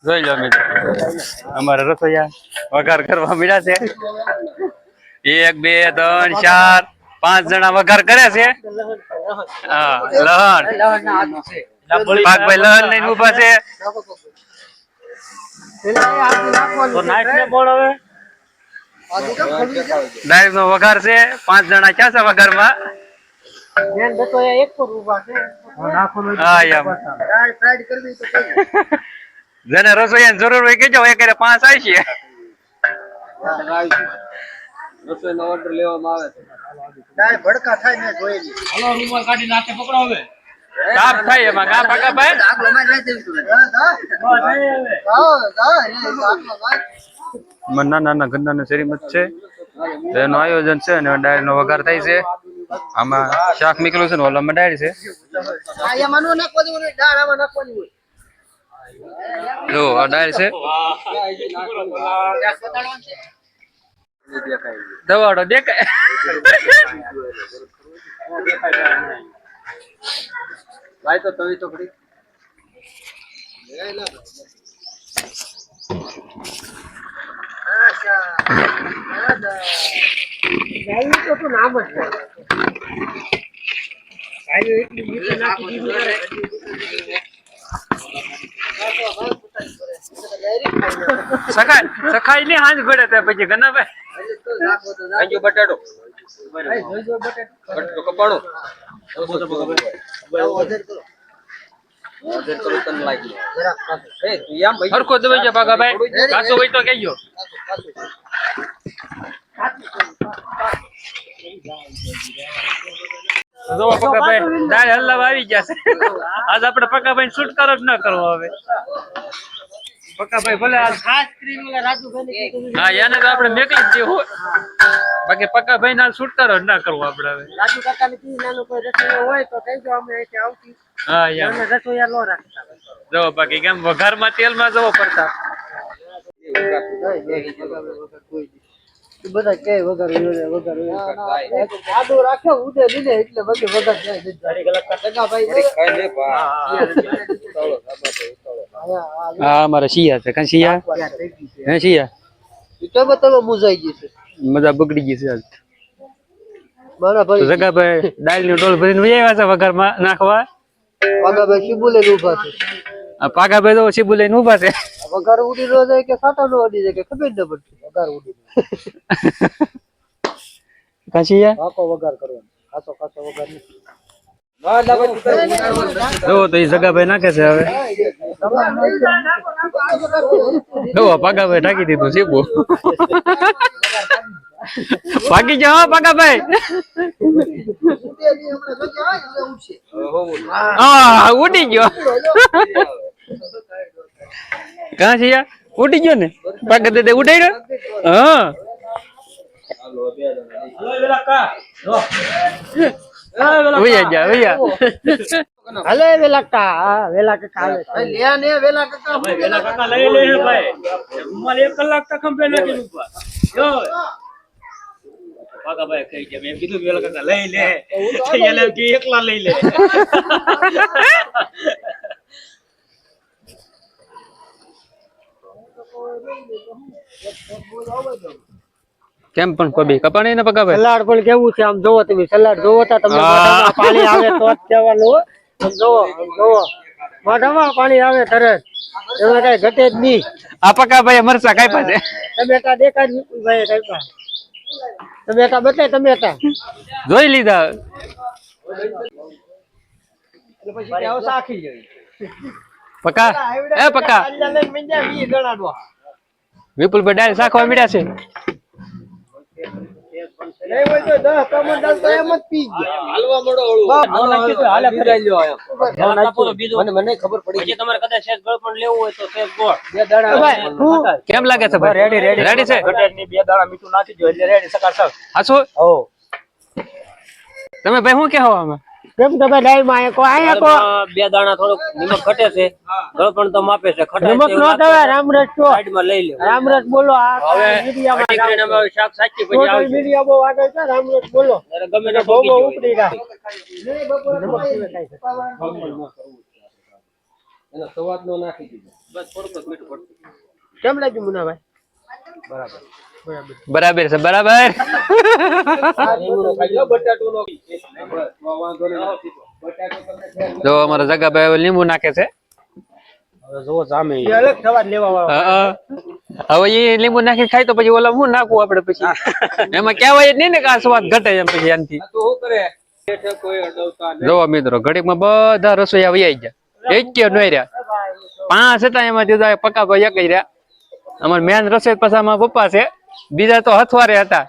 જોઈ લો મિત્રો અમારે રસોઈયા વઘાર કરવા મળ્યા છે 1 2 3 4 5 જણા વઘાર કરે છે હા લહણ પાકભાઈ લહણ લઈને ઉભા છે તો નાઈટ ને બોલ હવે ડાયરેક્ટ નો વઘાર છે 5 જણા ક્યાં છે વઘારમાં બેન તો એક પર ઉભા છે હા એમ ફ્રાઈડ કરવી તો જેને રસોઈયાની જરૂર હોય કેજો એકરે 5 આવી છે રસોઈનો ઓર્ડર લેવામાં આવે છે ડાય ભડકા થાય ને જોઈ હાલો રૂમાલ કાઢી નાખે પકડો હવે સાફ થાય એમાં કા પાકા ભાઈ આગલો માં લઈ દેવું મન્ના નાના ગંદાને શેરીમત છે એનું આયોજન છે અને ડાયર નો વઘાર થાય છે આમાં શાક નીકળ્યું છે ને ઓલામાં ડાયર છે આ એમાં નો નાખવાની હોય ડાળ આમાં નાખવાની હોય જો આ ડાયર છે દવાડો દેખાય ભાઈ તો તવી તો ખરી ગાયું તો તો નામ જ છે ગાયું એટલી નીચે નાખી દીધું સખાઈ ને હાંજ ઘડે તે પછી ઘણા ભાઈ આજો બટાટો બટાટો કપાણો હરખો દવાઈ જા પાકા ભાઈ કાચો હોય તો કહેજો જો પકા ભાઈ દાળ હલાવા આવી ગયા છે આજ આપણે પકા ભાઈ શૂટ કરો જ ન કરવો હવે પકા ભાઈ ભલે આ ખાસ ક્રીમ વાળા રાજુભાઈ હા એને તો આપણે મેકલી જ દેવું બાકી પકા ભાઈ ના શૂટ કરો જ ન કરવો આપણે હવે રાજુ કાકા ને કી નાનો કોઈ રસોઈયો હોય તો કહેજો અમે અહીંથી આવતી હા યાર અમે રસોઈયા નો રાખતા જો બાકી કેમ વઘારમાં તેલમાં જવો પડતા બધા કે વગર આડો રાખ્યો ઉડે લીધે એટલે બધી વગર જાય ઘડી ગલક સગા ભાઈ ખાઈ લે હા અમારા શિયા છે કાં શિયા હે શિયા તો બતલો મુજાઈ ગઈ છે મજા બગડી ગઈ છે આજ મારા ભાઈ સગા ભાઈ દાળ ની ડોલ ભરીને વયા છે વગરમાં નાખવા પાગા ભાઈ શિબુલે ઉભા છે આ પાગા ભાઈ તો શિબુલે ઉભા છે વગર ઉડી નો જાય કે સાટા નો ઉડી જાય કે ખબર ન પડતી વગર ઉડી કાશીયા કાકો વગર કરવાનો કાસો વગર નથી જો તો એ જગાભાઈ નાખે છે હવે જો પાગાભાઈ ઢાકી દીધું સીબુ ભાગી જાઓ પાગાભાઈ હા ઉડી ગયો કાં છે યાર ઉડી ગયો ને પાગા દે ઉડાઈ હા હલે વેલા કાકા લે ને વેલા કાકા લઈ લે ભાઈ રૂમાલ 1 કલાક તક ખંભે નાખી ઉપર જો પાકા ભાઈ કહી કે મેં કીધું વેલા કાકા લઈ લે એને કે એકલા લઈ લે કેમ પણ કોબી કપાણી ને પકા ભાઈ સલાડ પણ કેવું છે આમ જોવો તમે સલાડ જોવો તા તમને મોઢામાં પાણી આવે તો જ કહેવાનું આમ જોવો મોઢામાં પાણી આવે તરત એમાં કઈ ઘટે જ નહીં આ પકા ભાઈ મરચા કાપ્યા છે ટમેટા દેખાડ ભાઈ કાપ્યા ટમેટા બતાય ટમેટા જોઈ લીધા એટલે પછી આવ સાખી જઈ પકા એ પકા વિપુલ ભાઈ ડાયરેક્ટ સાખવા મળ્યા છે નહીં હોય તો 10 ટમેટા ડાલ તો એમ જ પી ગયા હાલવા મોડો હાલે ફરાઈ લ્યો મને ખબર પડી પછી તમારે કદાચ શેક ગળ પણ લેવું હોય તો શેક ગોળ બે દાણા ભાઈ કેમ લાગે છે ભાઈ રેડી છે ગટેરની 2 દાણા મીઠું નાખી દો એટલે રેડી સકાર સાવ હાસો હો તમે ભાઈ શું કહેવો આમાં કેમ તો ભાઈ ડાઈ માં કો આયા કો 2 દાણા થોડું નિમક ઘટે છે ગળ પણ તો માપે છે ખટાઈ નિમક નો દવા રામરસ તો સાઈડ માં લઈ લે રામરસ બોલો આ મીડિયામાં શાક સાચી પછી આવશે મીડિયા બહુ આગળ છે રામરસ બોલો ગમે તે બહુ ઉપડી રા એનો સ્વાદ નો નાખી દીધો બસ થોડુંક મીઠું પડતું કેમ લાગ્યું મુનાભાઈ? બરાબર બરાબર છે બરાબર. લીમડો ખાઈ લો બટાટો નો બસ વાંધો નહીં બટાટો તમને જો અમારા જગાભાઈ હવે લીંબુ નાખે છે. હવે જો જામે એ અલગ સવાદ લેવા વાળો. હવે એ લીંબુ નાખી ખાય તો પછી ઓલા શું નાખવું આપડે પછી એમાં કહેવાય જ નહીં ને કે આ સ્વાદ ઘટે એમ પછી એનાથી. તો શું કરે બેઠે કોઈ અડવતા નહીં. જોવા મિત્રો ઘડીકમાં બધા રસોઈયા વૈયા ગયા એક કે નો રહ્યા 5 હતા એમાંથી પક્કા ભાઈ એક રહ્યા. અમાર મેન રસોઈ પાછા મારા પપ્પા છે બીજા તો હથવારે હતા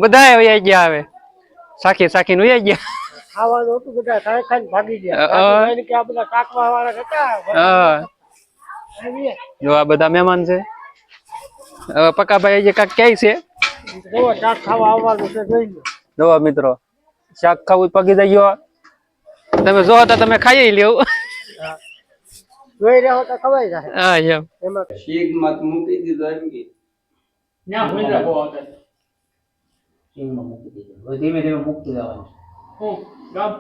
બધા વૈયા ગયા. હવે સાખી સાખી નું વૈયા ગયા. ખાવાનું હતું બધા ખાઈ ખાઈને ભાગી ગયા. કે આ બધા કાકવા વાળા હતા. જો આ બધા મહેમાન છે. હવે પક્કાભાઈ જે કાક ક્યાંય છે જોવો શાક ખાવા આવવાનું છે જોઈ લો. જોવા મિત્રો શાક ખાવું પગી જાય ગયો. તમે જો તો તમે ખાઈ લેવું. જોઈ રહ્યો તો ખવાઈ જાય. હા એમ એમાં શીખ મત મૂકી દીધો એમ કે ના ભૂંડા બહુ આવતા. શીંગમાં મૂકી દીધું. હવે ધીમે ધીમે મૂકતું જવાનું. હું ગામ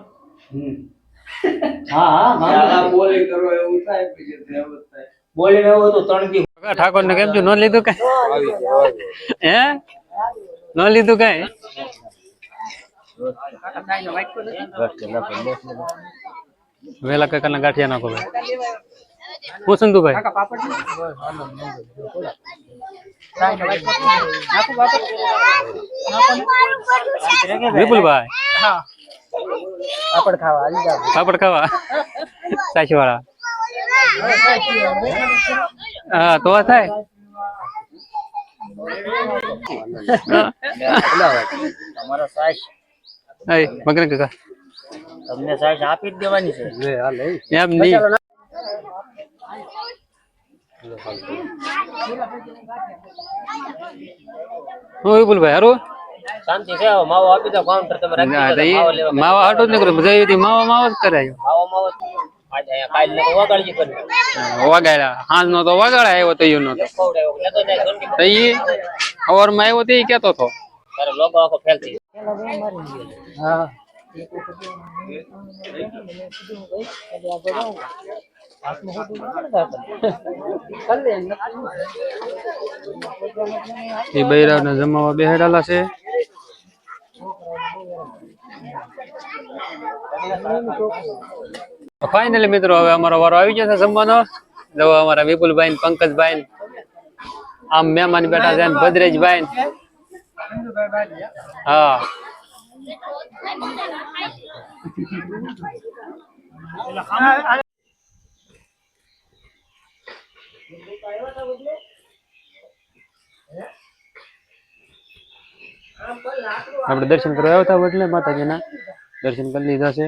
હા હા શાળા બોલી કરો એવું થાય પછી એવું થાય બોલીને એવું હતું 3 દી ઠાકોર ને કેમ છું ન લીધું કઈ હે ન લીધું કઈ વેલા કાકા ના ગાંઠિયા નાખો ભાઈ. હું સંધુભાઈ વિપુલભાઈ પાપડ ખાવા આવી જાવ. પાપડ ખાવા સાચી વાળા હા તો થાય. તમારો સાઈઝ મગન કાકા તમને સાઈઝ આપી જ દેવાની છે. એમ નહીં હું વિપુલભાઈ હારું શાંતિ છે. હવે માવો આપી દો કાઉન્ટર તમે રાખી દો. માવો લેવા માવા હાટો જ નીકળ્યો મજા આવી હતી. માવા માવા જ કરાયો માવો માવો આજે અહીંયા કાલ ને વગાડજી કરી વગાડ્યા હાંજ નો તો વગાડ્યા આવ્યો તો નો તો ખવડાવ્યો લેતો જાય ઘંટી તો ઈ અવાર માં આવ્યો તો ઈ કેતો હતો તારો લોગો આખો ફેલ થઈ હા એ બૈરાવ ને જમાવા બેહાડેલા છે. ફાઇનલી મિત્રો હવે અમારો વારો આવી ગયો છે જમવાનો. જો અમારા વિપુલભાઈ ને પંકજભાઈ ને આમ મહેમાન બેઠા છે ભદ્રેશભાઈ હા આપણે દર્શન કરવા આવ્યા હતા એટલે માતાજીના દર્શન કરી લીધા છે.